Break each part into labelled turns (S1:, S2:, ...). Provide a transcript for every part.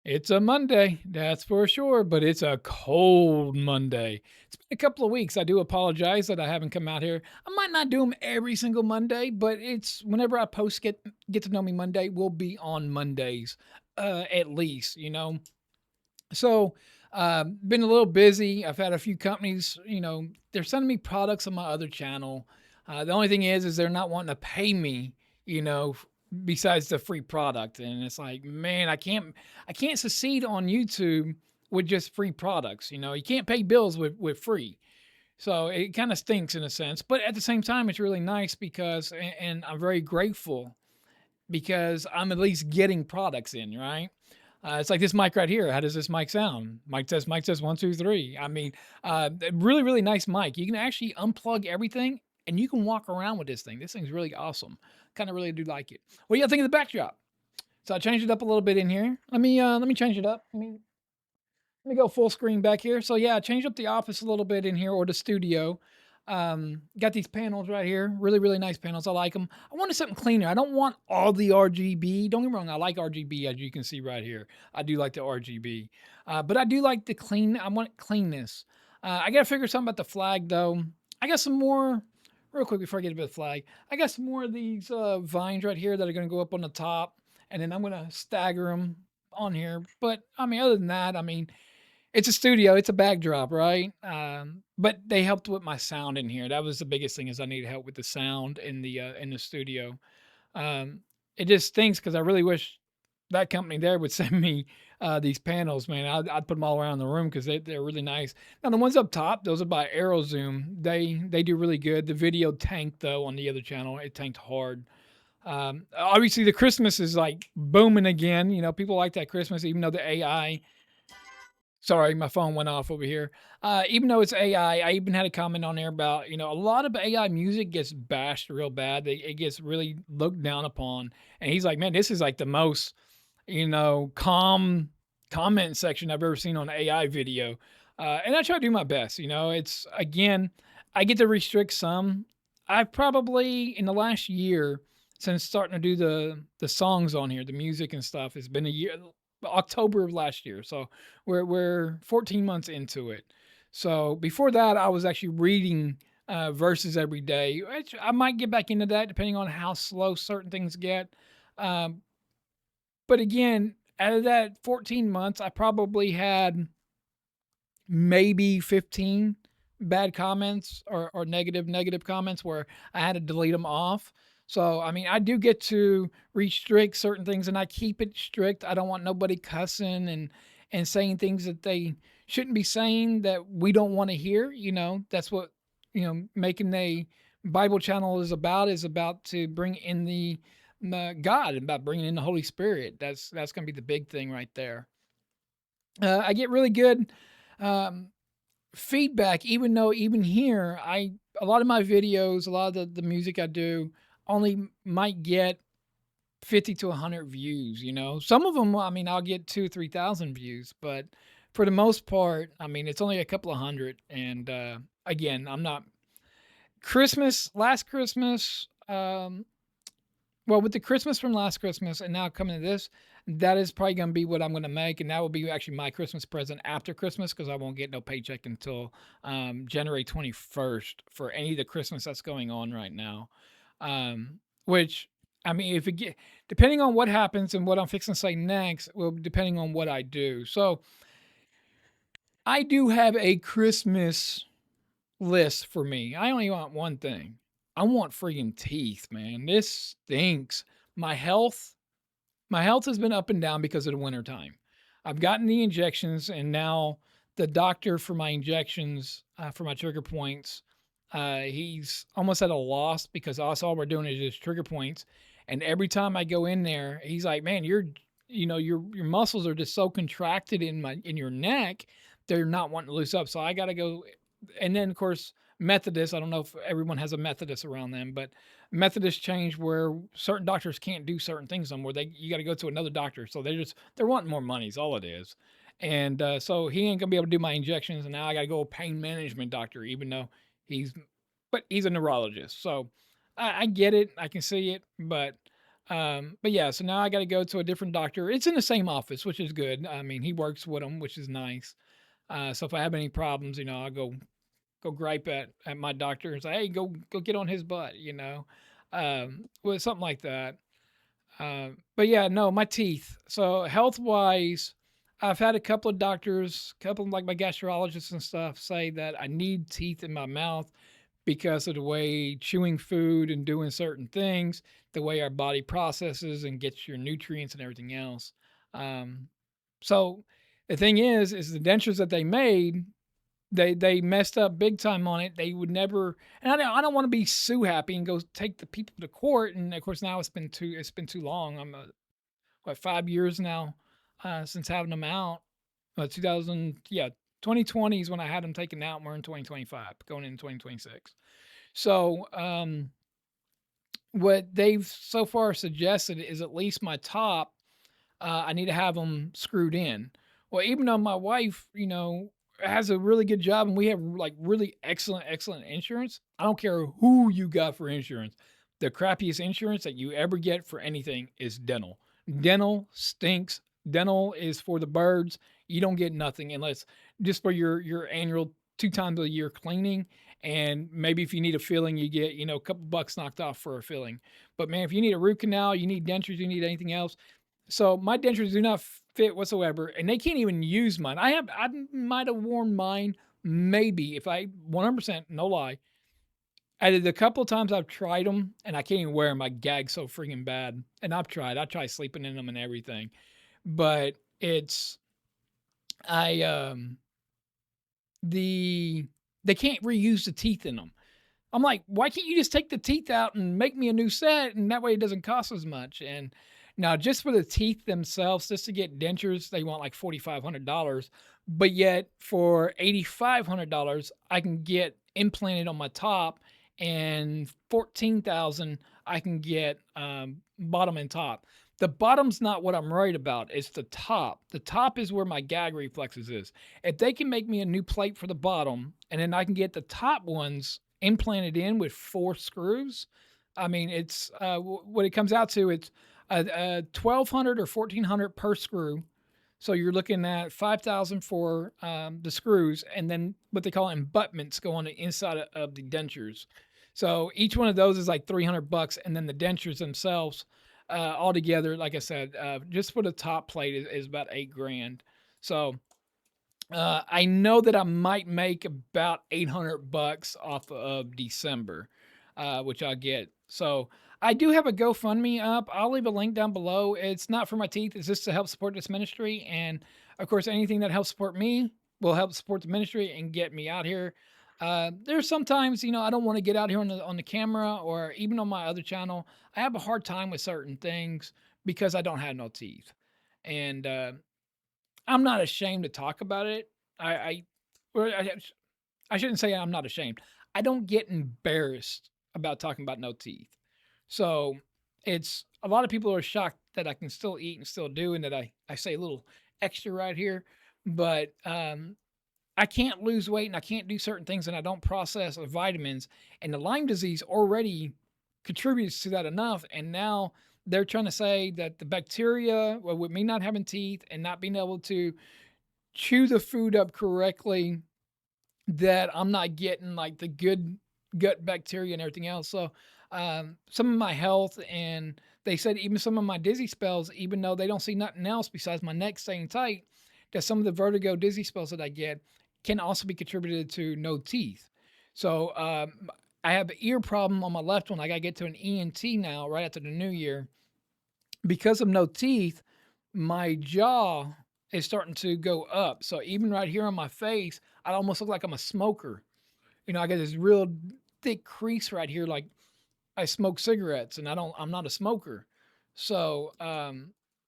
S1: It's a Monday, that's for sure, but it's a cold Monday. It's been a couple of weeks. I do apologize that I haven't come out here. I might not do them every single Monday, but it's whenever I post get to know me Monday will be on Mondays, at least, you know. So, been a little busy. I've had a few companies, they're sending me products on my other channel. The only thing is they're not wanting to pay me, besides the free product. And it's like, man, I can't succeed on YouTube with just free products. You can't pay bills with free. So it kind of stinks in a sense, but at the same time, it's really nice because, and I'm very grateful because I'm at least getting products in, right? It's like this mic right here. How does this mic sound? Mic test, one, two, three. I mean, really, really nice mic. You can actually unplug everything and you can walk around with this thing. This thing's really awesome. Kind of really do like it. What do you think of the backdrop? So I changed it up a little bit in here. Let me change it up. Let me go full screen back here. So yeah, I changed up the office a little bit in here or the studio. Got these panels right here. Really, really nice panels. I like them. I wanted something cleaner. I don't want all the RGB. Don't get me wrong. I like RGB as you can see right here. I do like the RGB. But I do like the clean. I want cleanness. I got to figure something about the flag though. I got some more real quick before I get to the flag. I got some more of these vines right here that are going to go up on the top. And then I'm going to stagger them on here. But I mean, other than that, I mean, it's a studio, it's a backdrop, right? But they helped with my sound in here. That was the biggest thing is I needed help with the sound in the studio. Um, it just stinks because I really wish that company there would send me these panels, man. I'd put them all around the room because they're really nice. Now the ones up top, those are by AeroZoom. They do really good. The video tanked though on the other channel. It tanked hard. Obviously the Christmas is like booming again. People like that Christmas, even though the AI. Sorry, my phone went off over here. Even though it's AI, I even had a comment on there about, a lot of AI music gets bashed real bad. It gets really looked down upon. And he's like, man, this is like the most, calm comment section I've ever seen on an AI video. And I try to do my best. It's again, I get to restrict some. I've probably in the last year since starting to do the songs on here, the music and stuff, it's been a year, October of last year. So we're 14 months into it. So before that, I was actually reading verses every day. Which I might get back into that depending on how slow certain things get. Um, but again, out of that 14 months, I probably had maybe 15 bad comments or negative comments where I had to delete them off. So, I mean, I do get to restrict certain things and I keep it strict. I don't want nobody cussing and saying things that they shouldn't be saying that we don't want to hear. That's what, making a Bible channel is about to bring in the God, about bringing in the Holy Spirit. That's going to be the big thing right there. I get really good um, feedback, even though even here, a lot of my videos, a lot of the music I do only might get 50 to 100 views. Some of them, I mean, I'll get 3,000 views, but for the most part, I mean, it's only a couple of hundred. And again, I'm not last Christmas, well, with the Christmas from last Christmas and now coming to this, that is probably gonna be what I'm gonna make, and that will be actually my Christmas present after Christmas because I won't get no paycheck until January 21st for any of the Christmas that's going on right now. Which I mean, if it get depending on what happens and what I'm fixing to say next, will depending on what I do. So I do have a Christmas list for me. I only want one thing. I want friggin' teeth, man. This stinks. My health my health has been up and down because of the winter time. I've gotten the injections and now the doctor for my injections, for my trigger points, he's almost at a loss because all we're doing is just trigger points. And every time I go in there, he's like, "Man, your muscles are just so contracted in your neck, they're not wanting to loose up." So I got to go. And then of course Methodist. I don't know if everyone has a Methodist around them, but Methodist changed where certain doctors can't do certain things no more. You got to go to another doctor. So they're wanting more money. Is all it is. And so he ain't gonna be able to do my injections, and now I got to go to a pain management doctor, even though he's but he's a neurologist. So I get it. I can see it, but But yeah, so now I got to go to a different doctor. It's in the same office, which is good. I mean, he works with them, which is nice. So if I have any problems, I'll go gripe at my doctor and say, "Hey, go get on his butt," with something like that. But yeah, no, my teeth. So health wise, I've had a couple of doctors, couple of, like my gastrologists and stuff, say that I need teeth in my mouth because of the way chewing food and doing certain things, the way our body processes and gets your nutrients and everything else. Um, so the thing is the dentures that they made, they messed up big time on it. They would never, and I don't want to be sue happy and go take the people to court. And of course now it's been too long. I'm 5 years now since having them out. 2000 yeah 2020 is when I had them taken out. And we're in 2025, going into 2026. So what they've so far suggested is at least my top I need to have them screwed in. Well, even though my wife, has a really good job and we have like really excellent insurance, I don't care who you got for insurance. The crappiest insurance that you ever get for anything is dental. Dental stinks. Dental is for the birds. You don't get nothing unless just for your annual 2 times a year cleaning. And maybe if you need a filling, you get, a couple bucks knocked off for a filling. But man, if you need a root canal, you need dentures, you need anything else, so my dentures do not fit whatsoever, and they can't even use mine. I might have worn mine maybe if I 100% no lie. Out of the couple of times I've tried them, and I can't even wear them, I gag so freaking bad. And I've tried. I try sleeping in them and everything, but it's I the they can't reuse the teeth in them. I'm like, why can't you just take the teeth out and make me a new set? And that way it doesn't cost as much. And now, just for the teeth themselves, just to get dentures, they want like $4,500. But yet, for $8,500, I can get implanted on my top, and 14,000 I can get bottom and top. The bottom's not what I'm worried about. It's the top. The top is where my gag reflexes is. If they can make me a new plate for the bottom, and then I can get the top ones implanted in with 4 screws, I mean, it's what it comes out to. It's 1,200 or 1,400 per screw. So you're looking at 5,000 for the screws, and then what they call embutments go on the inside of the dentures. So each one of those is like $300, and then the dentures themselves, altogether, like I said, just for the top plate is about 8 grand. So I know that I might make about $800 off of December, which I'll get. So I do have a GoFundMe up. I'll leave a link down below. It's not for my teeth. It's just to help support this ministry. And of course, anything that helps support me will help support the ministry and get me out here. There's sometimes, I don't want to get out here on the camera or even on my other channel. I have a hard time with certain things because I don't have no teeth. And I'm not ashamed to talk about it. I I or I shouldn't say I'm not ashamed. I don't get embarrassed about talking about no teeth. So, it's a lot of people are shocked that I can still eat and still do, and that I say a little extra right here, but, I can't lose weight and I can't do certain things and I don't process vitamins, and the Lyme disease already contributes to that enough, and now they're trying to say that the bacteria, well, with me not having teeth and not being able to chew the food up correctly, that I'm not getting like the good gut bacteria and everything else. So, some of my health, and they said even some of my dizzy spells, even though they don't see nothing else besides my neck staying tight, that some of the vertigo dizzy spells that I get can also be contributed to no teeth. So, I have an ear problem on my left one. I got to get to an ENT now right after the new year because of no teeth. My jaw is starting to go up. So even right here on my face, I almost look like I'm a smoker. I got this real thick crease right here, like I smoke cigarettes, and I'm not a smoker. So,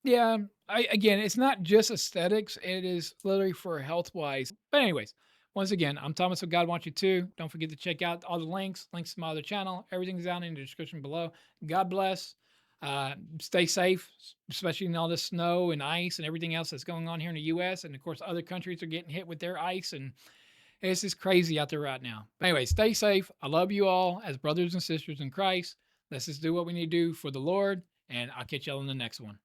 S1: yeah, again, it's not just aesthetics, it is literally for health wise. But anyways, once again, I'm Thomas, what God wants you to. Don't forget to check out all the links to my other channel. Everything's down in the description below. God bless. Stay safe, especially in all this snow and ice and everything else that's going on here in the US. And of course, other countries are getting hit with their ice, and it's just crazy out there right now. But anyway, stay safe. I love you all as brothers and sisters in Christ. Let's just do what we need to do for the Lord and I'll catch y'all in the next one.